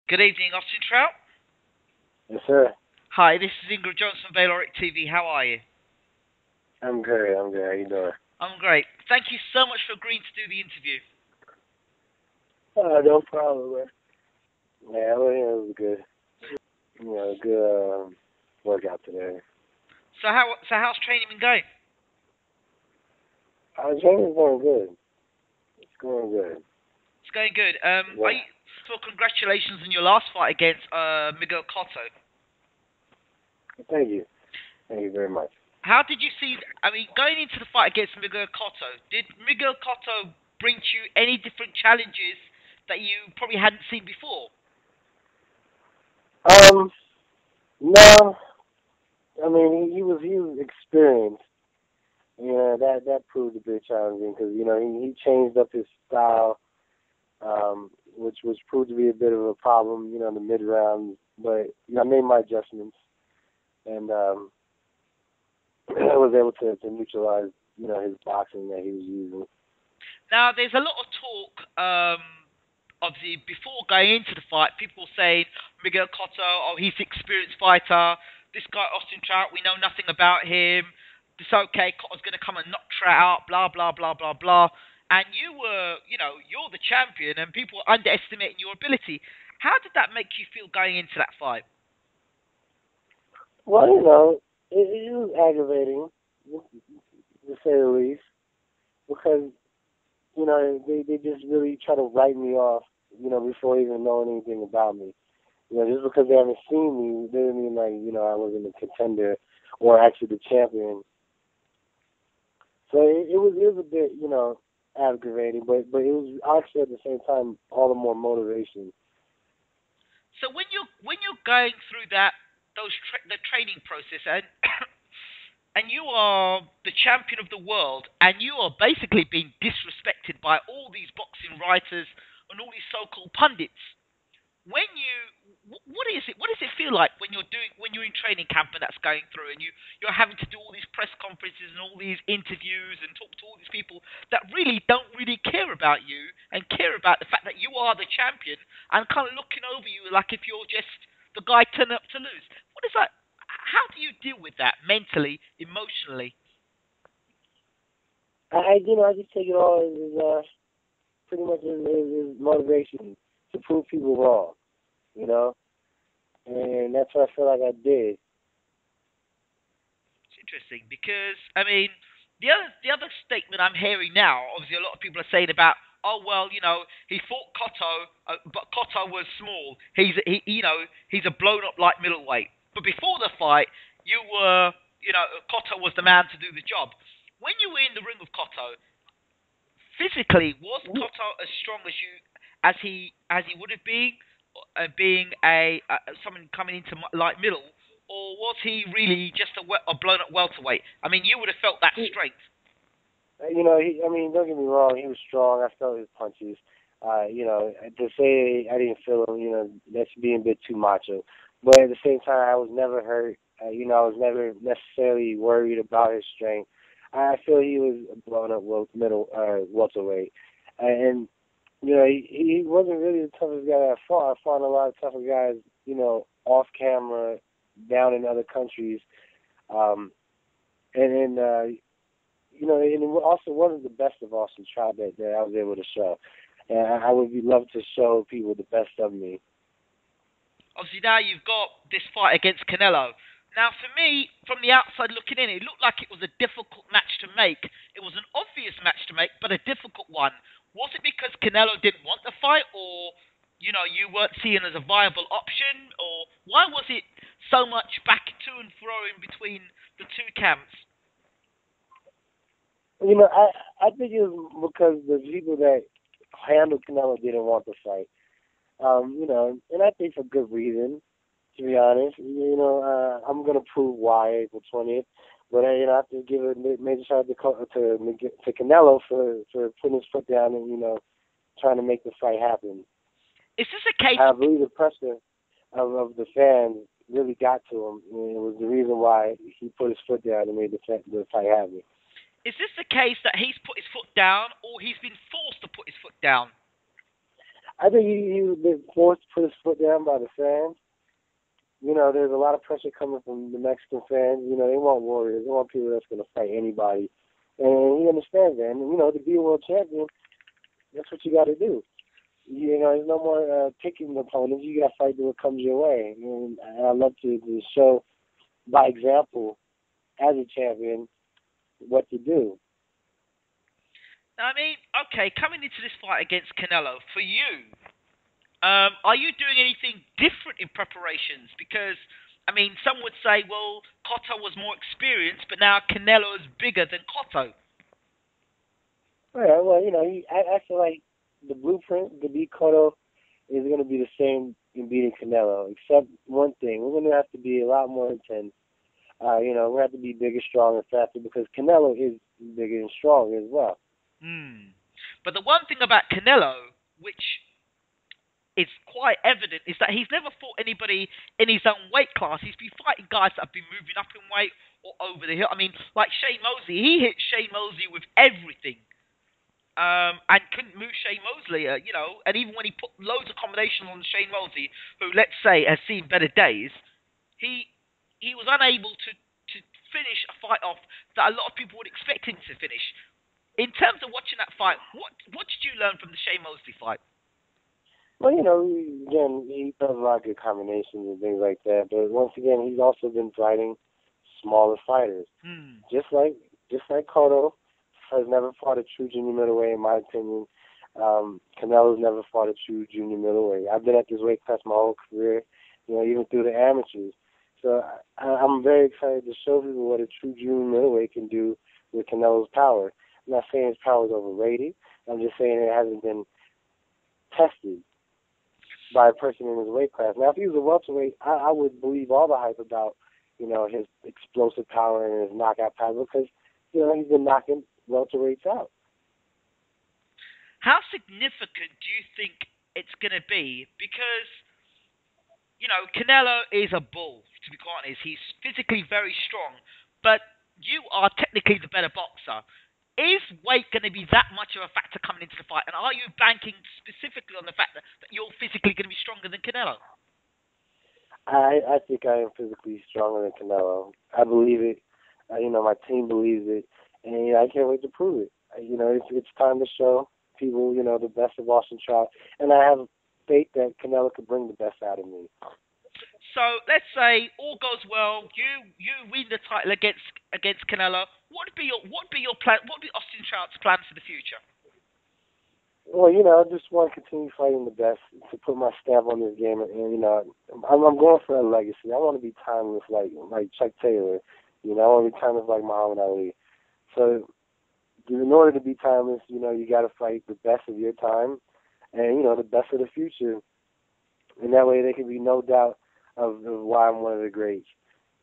Good evening, Austin Trout. Yes, sir. Hi, this is Ingrid Jones from Valoric TV. How are you? I'm good. I'm good. How you doing? I'm great. Thank you so much for agreeing to do the interview. No problem, man. Yeah, well, yeah, it was good. Good workout today. So how's training been going? Training's going good. It's going good. It's going good. Are Yeah. you, so congratulations on your last fight against Miguel Cotto. Thank you. Thank you very much. How did you see? I mean, going into the fight against Miguel Cotto, did Miguel Cotto bring to you any different challenges that you probably hadn't seen before? Um, no. I mean, he was experienced. That proved a bit challenging because he changed up his style, which proved to be a bit of a problem. In the mid round, but I made my adjustments and I was able to neutralize, his boxing that he was using. Now, there's a lot of talk, obviously, before going into the fight, people saying Miguel Cotto, oh, he's an experienced fighter. This guy, Austin Trout, we know nothing about him. It's okay, Cotto's going to come and knock Trout out, blah, blah, blah, blah, blah. And you were, you're the champion, and people were underestimating your ability. How did that make you feel going into that fight? Well, it was aggravating, to say the least, because they just really try to write me off, before even knowing anything about me. Just because they haven't seen me doesn't mean like I wasn't a contender or actually the champion. So it was a bit aggravating, but it was actually at the same time all the more motivation. So when you're going through the training process, and and you are the champion of the world, and you are basically being disrespected by all these boxing writers and all these so-called pundits. When what does it feel like when you're in training camp and that's going through, and you're having to do all these press conferences and all these interviews and talk to all these people that really don't really care about you and care about the fact that you are the champion, and kind of looking over you like if you're just the guy turning up to lose. What is that? How do you deal with that mentally, emotionally? I just take it all as pretty much as motivation to prove people wrong, you know, and that's what I feel like I did. It's interesting because I mean the other statement I'm hearing now, obviously a lot of people are saying about, oh well, he fought Cotto, but Cotto was small. He's a blown up light middleweight. But before the fight, you were Cotto was the man to do the job. When you were in the ring with Cotto, physically was Cotto as strong as he would have been, being someone coming into light middle, or was he really just a blown up welterweight? I mean, you would have felt that strength. I mean, don't get me wrong, he was strong. I felt his punches. To say I didn't feel him, that's being a bit too macho. But at the same time, I was never hurt. I was never necessarily worried about his strength. I feel he was a blown up middle welterweight, and he wasn't really the toughest guy that I fought. I fought a lot of tougher guys, off camera, down in other countries, um, and and it also wasn't the best of Austin Trout that I was able to show. And I would love to show people the best of me. Obviously, now you've got this fight against Canelo. Now, for me, from the outside looking in, it looked like it was a difficult match to make. It was an obvious match to make, but a difficult one. Was it because Canelo didn't want the fight, or you weren't seen as a viable option, or why was it so much back to and fro in between the two camps? I think it was because the people that handled Canelo didn't want the fight. And I think for good reason. To be honest, I'm gonna prove why April 20th. But I have to give a major shout out to Canelo for putting his foot down and trying to make the fight happen. Is this a case? I believe the pressure of the fans really got to him. And it was the reason why he put his foot down and made the fight happen. Is this the case that he's put his foot down, or he's been forced to put his foot down? I think he been forced to put his foot down by the fans. There's a lot of pressure coming from the Mexican fans. They want warriors. They want people that's going to fight anybody. And he understands that. And, to be a world champion, that's what you got to do. There's no more picking opponents. You got to fight what comes your way. And I love to show by example as a champion what to do. I mean, okay, coming into this fight against Canelo, for you, are you doing anything different in preparations? Because, I mean, some would say, well, Cotto was more experienced, but now Canelo is bigger than Cotto. Yeah, well, I feel like the blueprint to beat Cotto is going to be the same in beating Canelo, except one thing. We're going to have to be a lot more intense. We have to be bigger, stronger, faster, because Canelo is bigger and stronger as well. But the one thing about Canelo, which is quite evident, is that he's never fought anybody in his own weight class. He's been fighting guys that have been moving up in weight or over the hill. I mean, like Shane Mosley, he hit Shane Mosley with everything. And couldn't move Shane Mosley, and even when he put loads of combinations on Shane Mosley, who, let's say, has seen better days, he was unable to finish a fight off that a lot of people would expect him to finish. In terms of watching that fight, what did you learn from the Shane Mosley fight? Well, again, he does a lot of good combinations and things like that. But once again, he's also been fighting smaller fighters, just like Cotto has never fought a true junior middleweight, in my opinion. Canelo's never fought a true junior middleweight. I've been at this weight class my whole career, even through the amateurs. So I'm very excited to show people what a true junior middleweight can do with Canelo's power. I'm not saying his power is overrated. I'm just saying it hasn't been tested by a person in his weight class. Now, if he was a welterweight, I would believe all the hype about, his explosive power and his knockout power because, he's been knocking welterweights out. How significant do you think it's going to be? Because, Canelo is a bull, to be quite honest. He's physically very strong, but you are technically the better boxer. Is weight going to be that much of a factor coming into the fight? And are you banking specifically on the fact that you're physically going to be stronger than Canelo? I think I am physically stronger than Canelo. I believe it. My team believes it. And I can't wait to prove it. It's time to show people, the best of Austin Trout. And I have faith that Canelo could bring the best out of me. So let's say all goes well. You win the title against Canelo. What would be your plan? What would be Austin Trout's plan for the future? Well, I just want to continue fighting the best to put my stamp on this game, and I'm going for a legacy. I want to be timeless, like Chuck Taylor. I want to be timeless like Muhammad Ali. So, in order to be timeless, you got to fight the best of your time, and the best of the future, and that way there can be no doubt of why I'm one of the greats.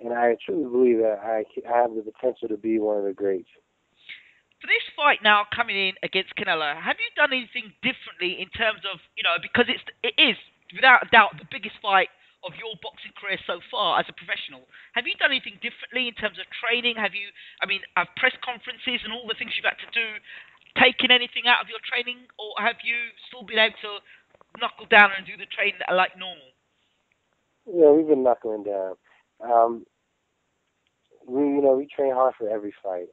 And I truly believe that I have the potential to be one of the greats. For this fight now coming in against Canelo, have you done anything differently in terms of, because it is without a doubt the biggest fight of your boxing career so far as a professional. Have you done anything differently in terms of training? Have press conferences and all the things you've had to do taken anything out of your training, or have you still been able to knuckle down and do the training like normal? Yeah, we've been knuckling down. We train hard for every fight.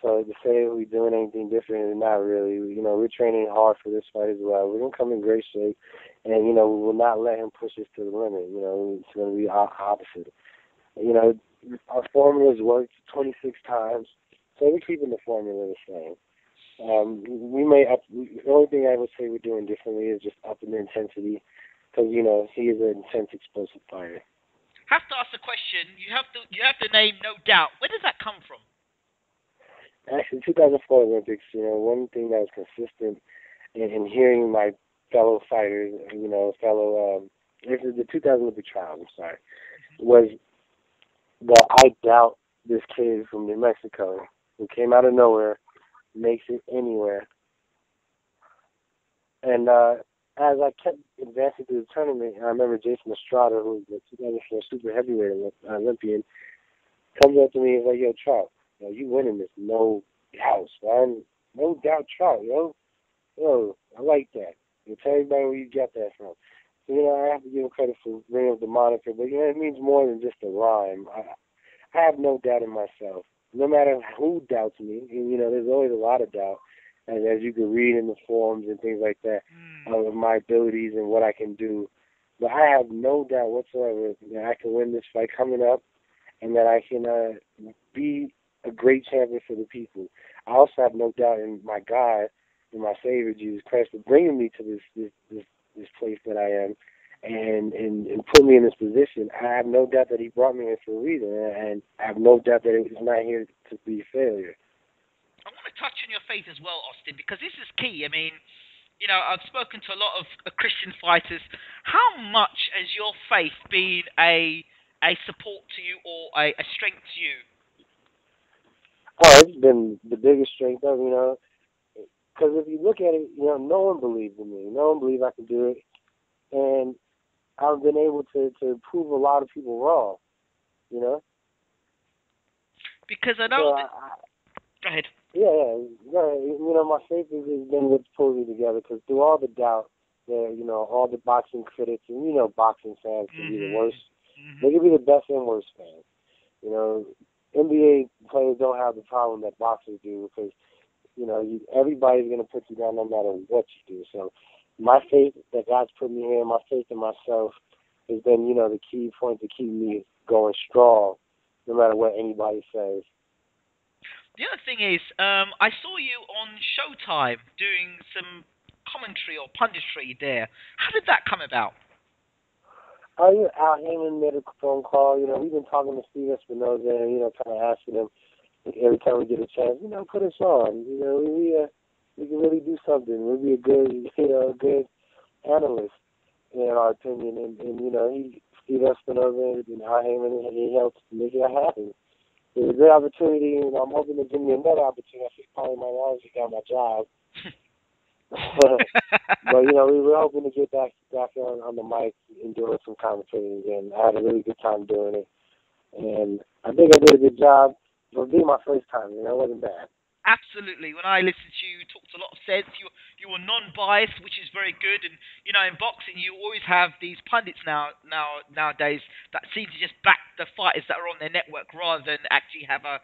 So to say we're doing anything different, not really. We're training hard for this fight as well. We're going to come in great shape, and, we will not let him push us to the limit. It's going to be opposite. Our formulas worked 26 times, so we're keeping the formula the same. The only thing I would say we're doing differently is just upping the intensity, because, he is an intense, explosive fighter. Have to ask the question. You have to name No Doubt. Where does that come from? Actually, 2004 Olympics, one thing that was consistent in hearing my fellow fighters, the 2000 Olympic trials, was that I doubt this kid from New Mexico who came out of nowhere makes it anywhere. And as I kept advancing through the tournament, I remember Jason Estrada, who was the 2004 super heavyweight Olympian, comes up to me and is like, "Yo, Trout, you winning this, no doubt, man. No doubt, Trout, yo. Yo, I like that." You tell everybody where you get that from. So, I have to give him credit for bringing up the moniker, but it means more than just a rhyme. I have no doubt in myself. No matter who doubts me, and there's always a lot of doubt, as you can read in the forums and things like that, of my abilities and what I can do. But I have no doubt whatsoever that I can win this fight coming up, and that I can be a great champion for the people. I also have no doubt in my God and my Savior Jesus Christ for bringing me to this place that I am, and put me in this position. I have no doubt that He brought me in for a reason, and I have no doubt that it's not here to be a failure. I want to touch on your faith as well, Austin, because this is key. I mean, I've spoken to a lot of Christian fighters. How much has your faith been a support to you or a strength to you? Oh, it's been the biggest strength of, because if you look at it, no one believed in me. No one believed I could do it. And I've been able to prove a lot of people wrong, you know? Because I know that... Go ahead. Yeah. My faith has been what's pulled me together, because through all the doubt, all the boxing critics, and boxing fans can be the worst. They can be the best and worst fans. NBA players don't have the problem that boxers do, because everybody's going to put you down no matter what you do. So my faith that God's put me here, my faith in myself, has been, the key point to keep me going strong, no matter what anybody says. The other thing is, I saw you on Showtime doing some commentary or punditry there. How did that come about? Oh, yeah, Al Heyman made a phone call. We've been talking to Steve Espinoza and, kind of asking him every time we get a chance, put us on. We can really do something. We'll be a good analyst, in our opinion. And Steve Espinoza and Al Heyman, he helped make it happen. It was a great opportunity, and I'm hoping to give me another opportunity. I think probably my knowledge got my job. But we were hoping to get back on the mic and doing some commentating again. I had a really good time doing it, and I think I did a good job. It was being my first time, it wasn't bad. Absolutely. When I listened to you, you talked a lot of sense. You were non-biased, which is very good. And in boxing, you always have these pundits nowadays that seem to just back the fighters that are on their network rather than actually have a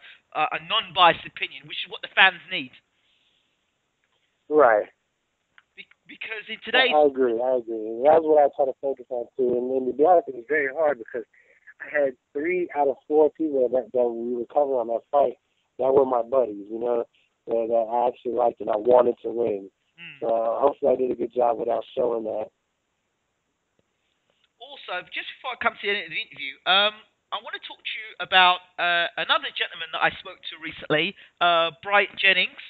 non-biased opinion, which is what the fans need. Right. Because in today's... I agree. That's what I try to focus on too. And to be honest, it was very hard because I had 3 out of 4 people that we were covering on that fight that were my buddies, that I actually liked and I wanted to win. So hopefully I did a good job without showing that. Also, just before I come to the end of the interview, I want to talk to you about another gentleman that I spoke to recently, Brian Jennings.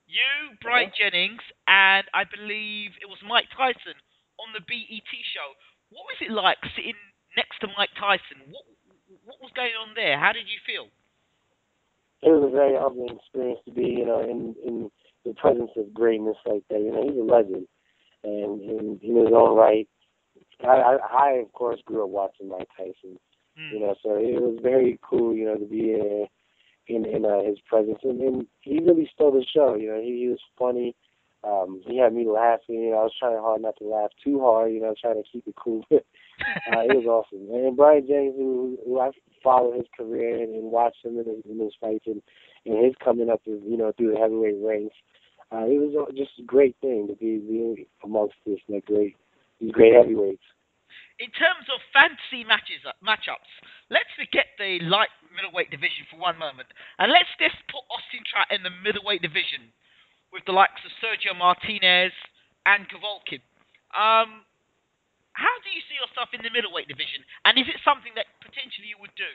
You, Brian Jennings, and I believe it was Mike Tyson on the BET show. What was it like sitting next to Mike Tyson? What was going on there? How did you feel? It was a very humbling experience to be, in the presence of greatness like that. He's a legend, and in his own right. I of course grew up watching Mike Tyson, so it was very cool, to be in his presence, and he really stole the show. He was funny. He had me laughing. I was trying hard not to laugh too hard. Trying to keep it cool. It was awesome. And Brian Jennings, who I followed his career and watched him in his fights and his coming up, through the heavyweight ranks. It was just a great thing to be amongst these great heavyweights. In terms of fantasy matchups, let's forget the light middleweight division for one moment, and let's just put Austin Trout in the middleweight division with the likes of Sergio Martinez and Golovkin. How do you see yourself in the middleweight division, and is it something that potentially you would do?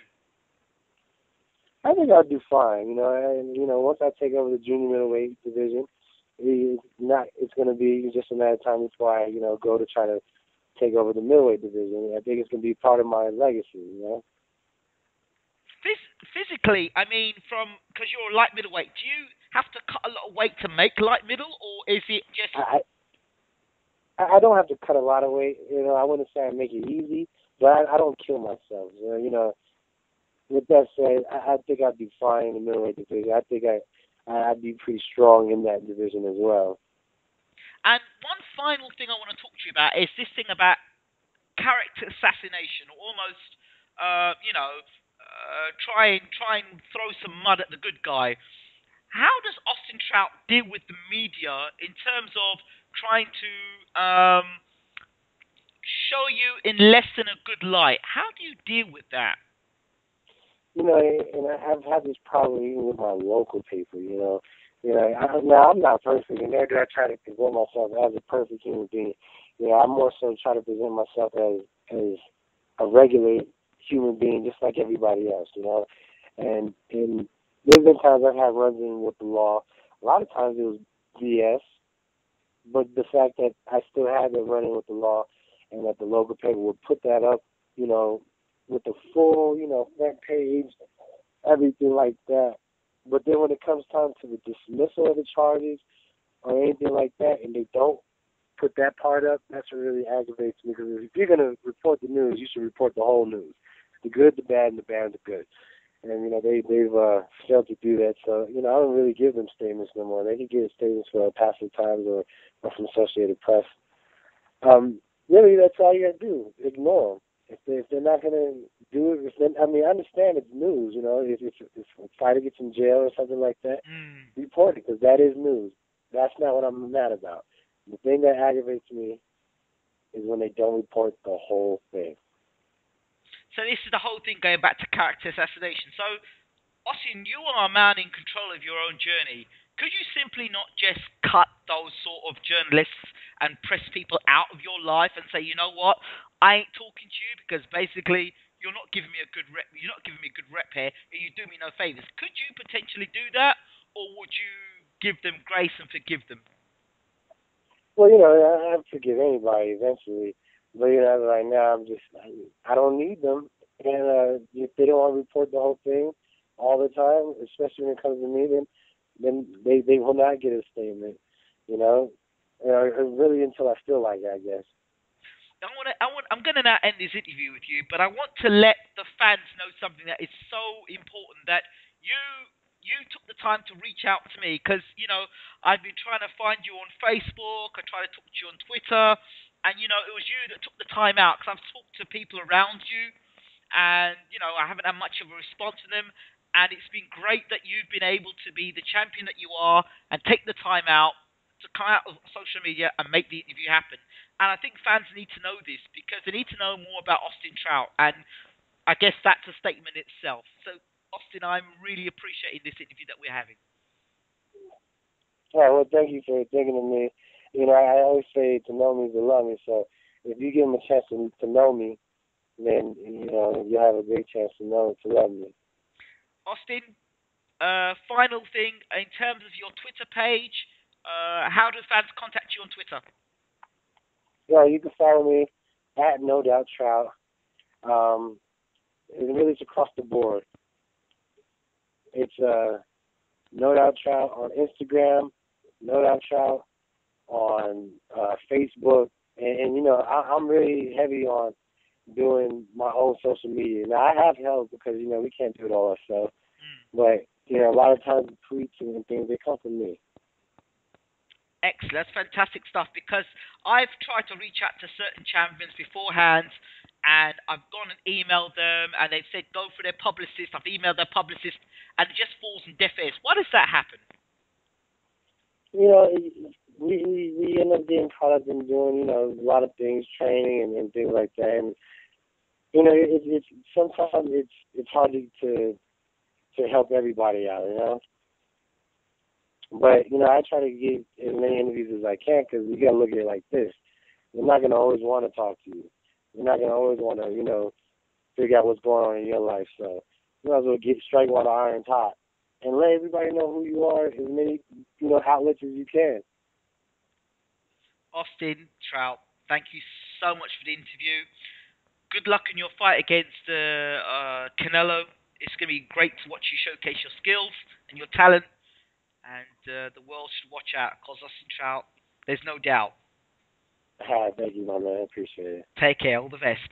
I think I'll do fine. Once I take over the junior middleweight division, it's going to be just a matter of time before I, go to try to take over the middleweight division. I think it's going to be part of my legacy, Physically, because you're a light middleweight, do you have to cut a lot of weight to make light middle, or is it just... I don't have to cut a lot of weight. I wouldn't say I make it easy, but I don't kill myself. With that said, I think I'd be fine in the middleweight division. I think I'd be pretty strong in that division as well. And one final thing I want to talk to you about is this thing about character assassination, or almost, try and throw some mud at the good guy. How does Austin Trout deal with the media in terms of trying to show you in less than a good light? How do you deal with that? You know, and I've had this problem even with my local paper. Now I'm not perfect, and nor do I try to present myself as a perfect human being. I more so try to present myself as a regular human being, just like everybody else. And there's been times I've had runs in with the law. A lot of times it was BS, but the fact that I still had to run in with the law, and that the local paper would put that up, with the full, front page, everything like that. But then when it comes time to the dismissal of the charges or anything like that, and they don't put that part up, that's what really aggravates me. Because if you're going to report the news, you should report the whole news, the good, the bad, and the bad, and the good. And they've failed to do that. So I don't really give them statements no more. They can get statements for Passive Times or from Associated Press. Really, that's all you got to do. Ignore them. If they're not going to do it, I understand it's news. If a fighter gets in jail or something like that, report it, because that is news. That's not what I'm mad about. The thing that aggravates me is when they don't report the whole thing. So this is the whole thing going back to character assassination. So, Austin, you are a man in control of your own journey. Could you simply not just cut those sort of journalists and press people out of your life and say, you know what, I ain't talking to you because basically you're not giving me a good rep. You're not giving me a good rep here, and you do me no favors. Could you potentially do that, or would you give them grace and forgive them? Well, I forgive anybody eventually, but right now I don't need them, and if they don't want to report the whole thing all the time, especially when it comes to me, then they will not get a statement, really until I feel like it, I guess. I'm gonna now end this interview with you, but I want to let the fans know something that is so important, that you you took the time to reach out to me, because I've been trying to find you on Facebook. I tried to talk to you on Twitter, and it was you that took the time out, because I've talked to people around you, and I haven't had much of a response to them. And it's been great that you've been able to be the champion that you are and take the time out to come out of social media and make the interview happen. And I think fans need to know this, because they need to know more about Austin Trout. And I guess that's a statement itself. So, Austin, I'm really appreciating this interview that we're having. Yeah, well, thank you for thinking of me. I always say to know me is to love me. So if you give them a chance to know me, then you'll have a great chance to love me. Austin, final thing, in terms of your Twitter page, how do fans contact you on Twitter? Yeah, you can follow me at No Doubt Trout. It really is across the board. It's No Doubt Trout on Instagram, No Doubt Trout on Facebook, and I'm really heavy on doing my own social media. Now I have help, because we can't do it all ourselves, but a lot of times the tweets and things, they come from me. Excellent. That's fantastic stuff, because I've tried to reach out to certain champions beforehand, and I've gone and emailed them, and they've said go for their publicist. I've emailed their publicist, and it just falls on deaf ears. Why does that happen? We end up getting caught up in doing a lot of things, training and things like that, and it's sometimes it's hard to help everybody out. But I try to get as many interviews as I can, because you got to look at it like this: they're not going to always want to talk to you. They're not going to always want to figure out what's going on in your life. So you might as well strike while the iron's hot, and let everybody know who you are, as many outlets as you can. Austin Trout, thank you so much for the interview. Good luck in your fight against Canelo. It's going to be great to watch you showcase your skills and your talent, and the world should watch out, because Austin Trout, there's no doubt. Thank you, my man. I appreciate it. Take care. All the best.